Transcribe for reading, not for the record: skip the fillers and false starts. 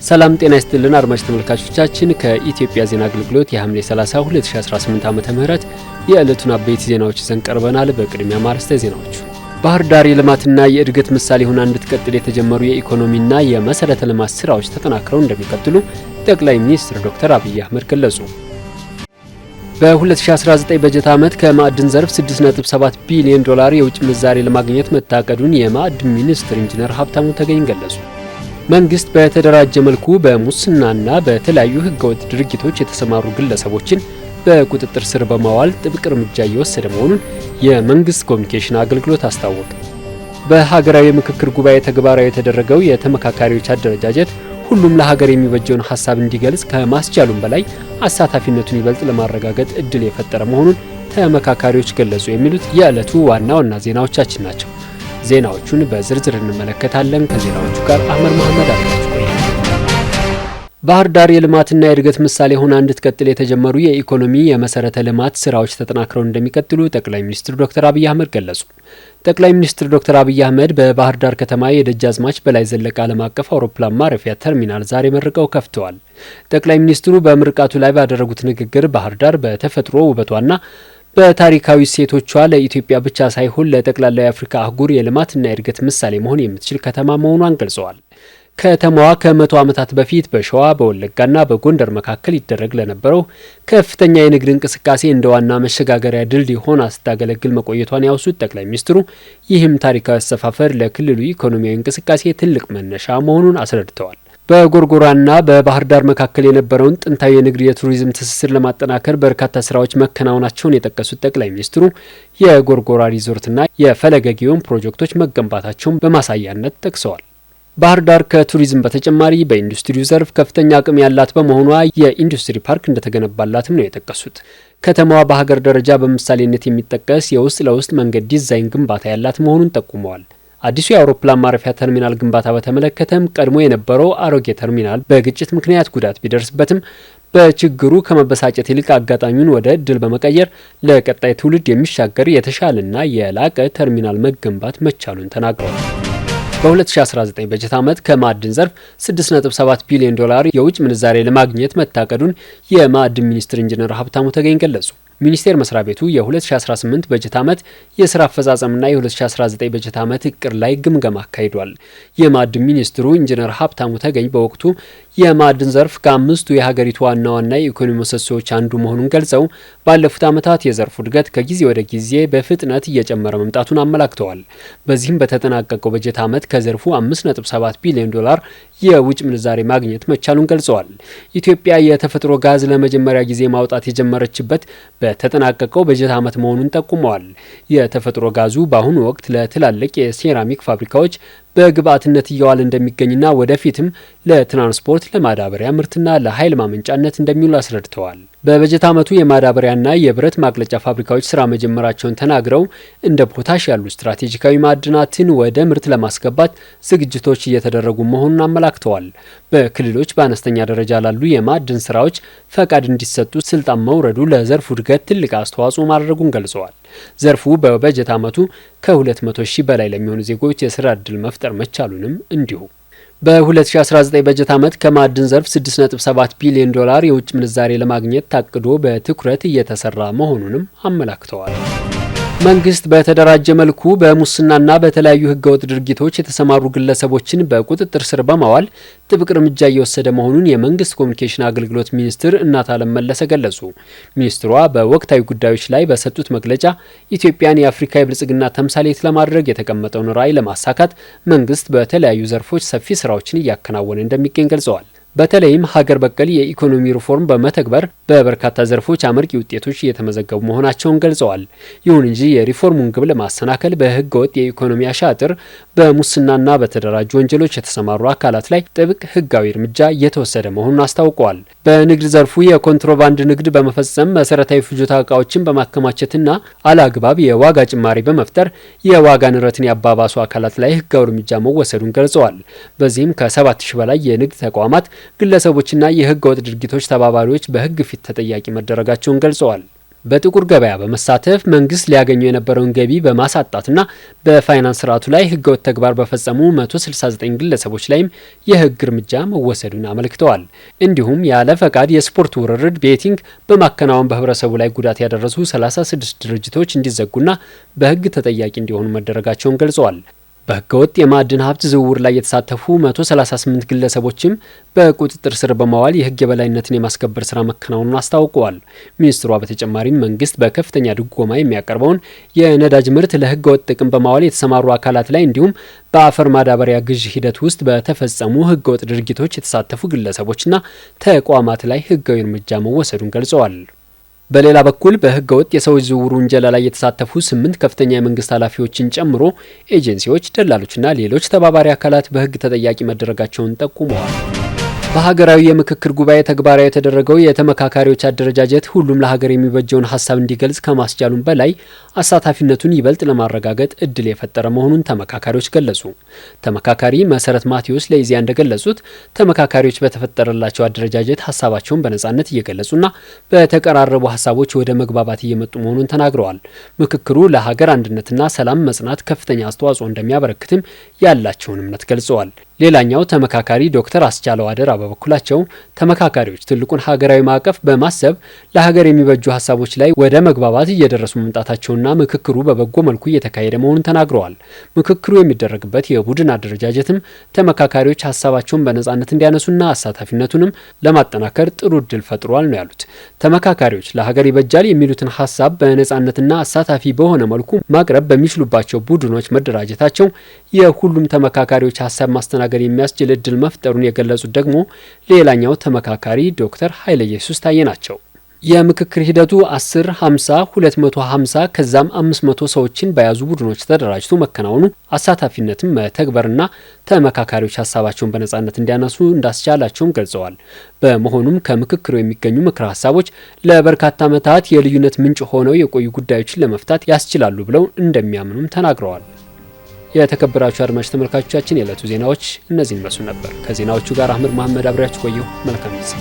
ሰላም ጤና ይስጥልን አድማጭ ተመልካቾቻችን ከኢትዮጵያ ዜና አገልግሎት የሐምሌ 30 2018 ዓመተ ምህረት የዕለቱን አበይት ዜናዎች ይዘን ቀርበናል። በቅድሚያ ማርስተ ዜናዎቹ ባህር ዳር የልማትና የእድገት ምሳሌ ሆና እንድትቀጥል የተጀመሩ የኢኮኖሚና የመሰረተ ልማት ስራዎች ተጠናክረው እንደሚቀጥሉ ጠቅላይ ሚኒስትር ዶክተር አብይ አህመድ ገለጹ። በ2019 በጀት ዓመት ከማዕድን ዘርፍ 6.7 ቢሊዮን ዶላር የውጭ ምንዛሬ ለማግኘት መታቀዱን የማዕድን ሚኒስትር ኢንጂነር ሀብታሙ ተገኝ ገለጹ። መንግስት በተደራጀ መልኩ በሙስናና በተለያዩ ህገወጥ ድርጊቶች የተሰማሩ ግለሰቦችን በቁጥጥር ስር በማዋል ጥብቅ እርምጃ እየወሰደ መሆኑን የመንግስት ኮሚኒኬሽን አገልግሎት አስታወቀ። በሀገራዊ ምክክር ጉባኤ ተግባራዊ የተደረገው የተመካካሪዎች አደረጃጀት ሁሉም ለሀገር የሚበጀውን ሀሳብ እንዲገልጽ ከማስቻሉም በላይ አሳታፊነቱን ይበልጥ ለማረጋገጥ እድል የፈጠረ መሆኑን ተመካካሪዎች ገለጹ። የሚሉት የዕለቱ ዋና ዋና ዜናዎቻችን ናቸው። ዜናዎቹን በዝርዝር እንመለከታለን። ከዜናዎቹ ጋር አህመድ መሐመድ አብራችሁ ቆዩ። ባህር ዳር የልማትና የእድገት ምሳሌ ሆና እንድትቀጥል የተጀመሩ የኢኮኖሚ የመሰረተ ልማት ስራዎች ተጠናክረው እንደሚቀጥሉ ጠቅላይ ሚኒስትር ዶክተር አብይ አህመድ ገለጹ። ጠቅላይ ሚኒስትር ዶክተር አብይ አህመድ በባህር ዳር ከተማ የደጃዝማች በላይ ዘለቀ ዓለም አቀፍ አውሮፕላን ማረፊያ ተርሚናል ዛሬ መርቀው ከፍተዋል። ጠቅላይ ሚኒስትሩ በምርቃቱ ላይ ባደረጉት ንግግር ባህር ዳር በተፈጥሮ ውበቷና በታሪካዊ ሴቶቿ ለኢትዮጵያ ብቻ ሳይሆን ለጠቅላላ የአፍሪካ አህጉር የልማትና የእድገት ምሳሌ መሆን የምትችል ከተማ መሆኗን ገልጸዋል። ከተማዋ ከ100 ዓመታት በፊት በሸዋ በወለጋና በጎንደር መካከል ይደረግ ለነበረው ከፍተኛ የንግድ እንቅስቃሴ እንደ ዋና መሸጋገሪያ ድልድይ ሆና ስታገለግል መቆየቷን ያወሱት ጠቅላይ ሚኒስትሩ ይህም ታሪካዊ አሰፋፈር ለክልሉ ኢኮኖሚያዊ እንቅስቃሴ ትልቅ መነሻ መሆኑን አስረድተዋል። በጎርጎራና በባህር ዳር መካከል የነበረውን ጥንታዊ የንግድ የቱሪዝም ትስስር ለማጠናከር በርካታ ስራዎች መከናወናቸውን የጠቀሱት ጠቅላይ ሚኒስትሩ የጎርጎራ ሪዞርትና የፈለገ ጊዮን ፕሮጀክቶች መገንባታቸውን በማሳያነት ጠቅሰዋል። ባህር ዳር ከቱሪዝም በተጨማሪ በኢንዱስትሪው ዘርፍ ከፍተኛ አቅም ያላት በመሆኗ የኢንዱስትሪ ፓርክ እንደተገነባላትም ነው የጠቀሱት። ከተማዋ በሀገር ደረጃ በምሳሌነት የሚጠቀስ የውስጥ ለውስጥ መንገድ ዲዛይን ግንባታ ያላት መሆኑን ጠቁመዋል። አዲሱ የአውሮፕላን ማረፊያ ተርሚናል ግንባታ በተመለከተም ቀድሞ የነበረው አሮጌ ተርሚናል በግጭት ምክንያት ጉዳት ቢደርስበትም በችግሩ ከመበሳጨት ይልቅ አጋጣሚውን ወደ እድል በመቀየር ለቀጣይ ትውልድ የሚሻገር የተሻለና የላቀ ተርሚናል መገንባት መቻሉን ተናግረዋል። በ2019 በጀት ዓመት ከማዕድን ዘርፍ 6.7 ቢሊዮን ዶላር የውጭ ምንዛሬ ለማግኘት መታቀዱን የማዕድን ሚኒስትር ኢንጂነር ሀብታሙ ተገኝ ገለጹ። ሚኒስቴር መስሪያ ቤቱ የ2018 በጀት ዓመት የስራ አፈጻጸምና የ2019 በጀት ዓመት እቅድ ላይ ግምገማ አካሂዷል። የማዕድን ሚኒስትሩ ኢንጂነር ሀብታሙ ተገኝ በወቅቱ የማዕድን ዘርፍ ከአምስቱ የሀገሪቱ ዋና ዋና የኢኮኖሚ ምሰሶዎች አንዱ መሆኑን ገልጸው ባለፉት ዓመታት የዘርፉ እድገት ከጊዜ ወደ ጊዜ በፍጥነት እየጨመረ መምጣቱን አመላክተዋል። በዚህም በተጠናቀቀው በጀት ዓመት ከዘርፉ 5.7 ቢሊዮን ዶላር የውጭ ምንዛሬ ማግኘት መቻሉን ገልጸዋል። ኢትዮጵያ የተፈጥሮ ጋዝ ለመጀመሪያ ጊዜ ማውጣት የጀመረችበት በተጠናቀቀው በጀት ዓመት መሆኑን ጠቁመዋል። የተፈጥሮ ጋዙ በአሁኑ ወቅት ለትላልቅ የሴራሚክ ፋብሪካዎች በግብአትነት እየዋለ እንደሚገኝና ወደፊትም ለትራንስፖርት፣ ለማዳበሪያ ምርትና ለኃይል ማመንጫነት እንደሚውሉ አስረድተዋል። በበጀት ዓመቱ የማዳበሪያና የብረት ማቅለጫ ፋብሪካዎች ስራ መጀመራቸውን ተናግረው እንደ ፖታሽ ያሉ ስትራቴጂካዊ ማዕድናትን ወደ ምርት ለማስገባት ዝግጅቶች እየተደረጉ መሆኑን አመላክተዋል። በክልሎች በአነስተኛ ደረጃ ላሉ የማዕድን ስራዎች ፈቃድ እንዲሰጡ ስልጣን መውረዱ ለዘርፉ እድገት ትልቅ አስተዋጽኦ ማድረጉን ገልጸዋል። ዘርፉ በበጀት ዓመቱ ከ200 ሺህ በላይ ለሚሆኑ ዜጎች የስራ ዕድል መፍጠር መቻሉንም እንዲሁ በ2019 በጀት ዓመት ከማዕድን ዘርፍ 6.7 ቢሊዮን ዶላር የውጭ ምንዛሬ ለማግኘት ታቅዶ በትኩረት እየተሰራ መሆኑንም አመላክተዋል። መንግስት በተደራጀ መልኩ በሙስናና በተለያዩ ህገወጥ ድርጊቶች የተሰማሩ ግለሰቦችን በቁጥጥር ስር በማዋል ጥብቅ እርምጃ እየወሰደ መሆኑን የመንግስት ኮሚኒኬሽን አገልግሎት ሚኒስትር እናታለም መለሰ ገለጹ። ሚኒስትሯ በወቅታዊ ጉዳዮች ላይ በሰጡት መግለጫ ኢትዮጵያን የአፍሪካ የብልጽግና ተምሳሌት ለማድረግ የተቀመጠውን ራዕይ ለማሳካት መንግስት በተለያዩ ዘርፎች ሰፊ ስራዎችን እያከናወነ እንደሚገኝ ገልጸዋል። በተለይም ሀገር በቀል የኢኮኖሚ ሪፎርም በመተግበር በበርካታ ዘርፎች አመርቂ ውጤቶች እየተመዘገቡ መሆናቸውን ገልጸዋል። ይሁን እንጂ የሪፎርሙን ግብ ለማሰናከል በህገ ወጥ የኢኮኖሚ አሻጥር፣ በሙስናና በተደራጁ ወንጀሎች የተሰማሩ አካላት ላይ ጥብቅ ህጋዊ እርምጃ እየተወሰደ መሆኑን አስታውቀዋል። በንግድ ዘርፉ የኮንትሮባንድ ንግድ በመፈጸም መሰረታዊ ፍጆታ እቃዎችን በማከማቸትና አላግባብ የዋጋ ጭማሪ በመፍጠር የዋጋ ንረትን ያባባሱ አካላት ላይ ህጋዊ እርምጃ መወሰዱን ገልጸዋል። በዚህም ከ7000 በላይ የንግድ ተቋማት ግለሰቦችና የህገ ወጥ ድርጊቶች ተባባሪዎች በህግ ፊት ተጠያቂ መደረጋቸውን ገልጸዋል። በጥቁር ገበያ በመሳተፍ መንግስት ሊያገኘው የነበረውን ገቢ በማሳጣትና በፋይናንስ ስርዓቱ ላይ ህገወጥ ተግባር በፈጸሙ 169 ግለሰቦች ላይም የህግ እርምጃ መወሰዱን አመልክተዋል። እንዲሁም ያለ ፈቃድ የስፖርት ውርርድ ቤቲንግ በማከናወን በህብረተሰቡ ላይ ጉዳት ያደረሱ 36 ድርጅቶች እንዲዘጉና በህግ ተጠያቂ እንዲሆኑ መደረጋቸውን ገልጸዋል። በህገወጥ የማዕድን ሀብት ዝውውር ላይ የተሳተፉ 138 ግለሰቦችም በቁጥጥር ስር በማዋል የህግ የበላይነትን የማስከበር ስራ መከናወኑን አስታውቀዋል። ሚኒስትሯ በተጨማሪም መንግስት በከፍተኛ ድጎማ የሚያቀርበውን የነዳጅ ምርት ለህገወጥ ጥቅም በማዋል የተሰማሩ አካላት ላይ እንዲሁም በአፈር ማዳበሪያ ግዥ ሂደት ውስጥ በተፈጸሙ ህገወጥ ድርጊቶች የተሳተፉ ግለሰቦችና ተቋማት ላይ ህጋዊ እርምጃ መወሰዱን ገልጸዋል። በሌላ በኩል በህገ ወጥ የሰዎች ዝውውር ውንጀላ ላይ የተሳተፉ 8 ከፍተኛ የመንግስት ኃላፊዎችን ጨምሮ ኤጀንሲዎች፣ ደላሎችና ሌሎች ተባባሪ አካላት በህግ ተጠያቂ መደረጋቸውን ጠቁመዋል። በሀገራዊ የምክክር ጉባኤ ተግባራዊ የተደረገው የተመካካሪዎች አደረጃጀት ሁሉም ለሀገር የሚበጀውን ሀሳብ እንዲገልጽ ከማስቻሉም በላይ አሳታፊነቱን ይበልጥ ለማረጋገጥ እድል የፈጠረ መሆኑን ተመካካሪዎች ገለጹ። ተመካካሪ መሰረት ማቴዎስ ለኢዜአ እንደገለጹት ተመካካሪዎች በተፈጠረላቸው አደረጃጀት ሀሳባቸውን በነጻነት እየገለጹና በተቀራረቡ ሀሳቦች ወደ መግባባት እየመጡ መሆኑን ተናግረዋል። ምክክሩ ለሀገር አንድነትና ሰላም መጽናት ከፍተኛ አስተዋጽኦ እንደሚያበረክትም ያላቸውን እምነት ገልጸዋል። ሌላኛው ተመካካሪ ዶክተር አስቻለው አደራ በበኩላቸው ተመካካሪዎች ትልቁን ሀገራዊ ማዕቀፍ በማሰብ ለሀገር የሚበጁ ሀሳቦች ላይ ወደ መግባባት እየደረሱ መምጣታቸውና ምክክሩ በበጎ መልኩ እየተካሄደ መሆኑን ተናግረዋል። ምክክሩ የሚደረግበት የቡድን አደረጃጀትም ተመካካሪዎች ሀሳባቸውን በነጻነት እንዲያነሱና አሳታፊነቱንም ለማጠናከር ጥሩ እድል ፈጥሯል ነው ያሉት። ተመካካሪዎች ለሀገር ይበጃል የሚሉትን ሀሳብ በነጻነትና አሳታፊ በሆነ መልኩ ማቅረብ በሚችሉባቸው ቡድኖች መደራጀታቸው የሁሉም ተመካካሪዎች ሀሳብ ማስተናገድ የሚያስችል እድል መፍጠሩን የገለጹት ደግሞ ሌላኛው ተመካካሪ ዶክተር ኃይለ ኢየሱስ ታዬ ናቸው። የምክክር ሂደቱ 10፣ 50፣ 250 ከዛም 500 ሰዎችን በያዙ ቡድኖች ተደራጅቶ መከናወኑ አሳታፊነትን መተግበርና ተመካካሪዎች ሀሳባቸውን በነጻነት እንዲያነሱ እንዳስቻላቸውም ገልጸዋል። በመሆኑም ከምክክሩ የሚገኙ ምክረ ሀሳቦች ለበርካታ ዓመታት የልዩነት ምንጭ ሆነው የቆዩ ጉዳዮችን ለመፍታት ያስችላሉ ብለው እንደሚያምኑም ተናግረዋል። የተከበራችሁ አድማጭ ተመልካቾቻችን የዕለቱ ዜናዎች እነዚህን መስሉ ነበር። ከዜናዎቹ ጋር አህመድ መሐመድ አብሬያችሁ ቆየሁ። መልካም ጊዜ